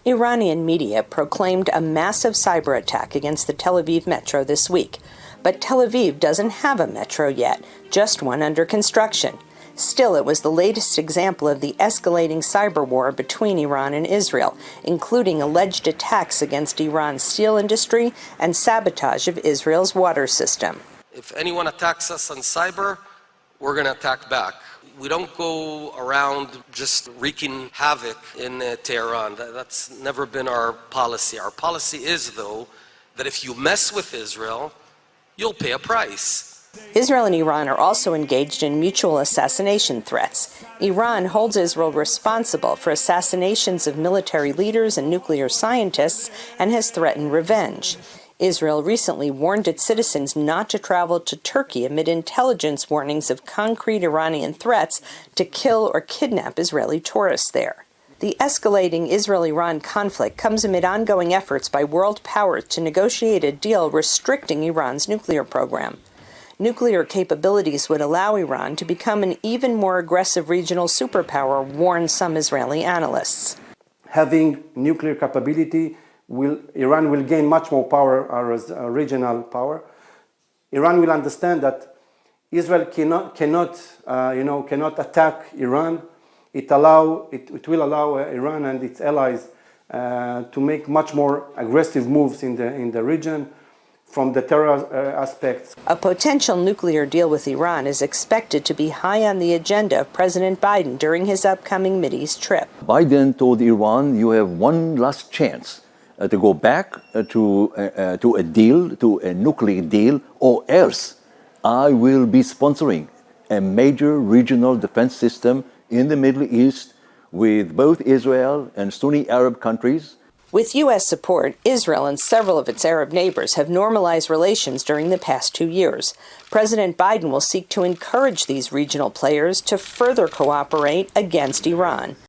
Iranian media proclaimed a massive cyber attack against the Tel Aviv metro this week. But Tel Aviv doesn't have a metro yet, just one under construction. Still, it was the latest example of the escalating cyber war between Iran and Israel, including alleged attacks against Iran's steel industry and sabotage of Israel's water system. If anyone attacks us on cyber, we're going to attack back. We don't go around just wreaking havoc in Tehran. That's never been our policy. Our policy is, though, that if you mess with Israel, you'll pay a price. Israel and Iran are also engaged in mutual assassination threats. Iran holds Israel responsible for assassinations of military leaders and nuclear scientists and has threatened revenge. Israel recently warned its citizens not to travel to Turkey amid intelligence warnings of concrete Iranian threats to kill or kidnap Israeli tourists there. The escalating Israel-Iran conflict comes amid ongoing efforts by world powers to negotiate a deal restricting Iran's nuclear program. Nuclear capabilities would allow Iran to become an even more aggressive regional superpower, warn some Israeli analysts. Having nuclear capability, Iran will gain much more power as a regional power. Iran will understand that Israel cannot attack Iran. It will allow Iran and its allies to make much more aggressive moves in the region from the terror aspects. A potential nuclear deal with Iran is expected to be high on the agenda of President Biden during his upcoming Mideast trip. Biden told Iran, you have one last chance to go back to a nuclear deal, or else I will be sponsoring a major regional defense system in the Middle East with both Israel and Sunni Arab countries. With U.S. support, Israel and several of its Arab neighbors have normalized relations during the past 2 years. President Biden will seek to encourage these regional players to further cooperate against Iran.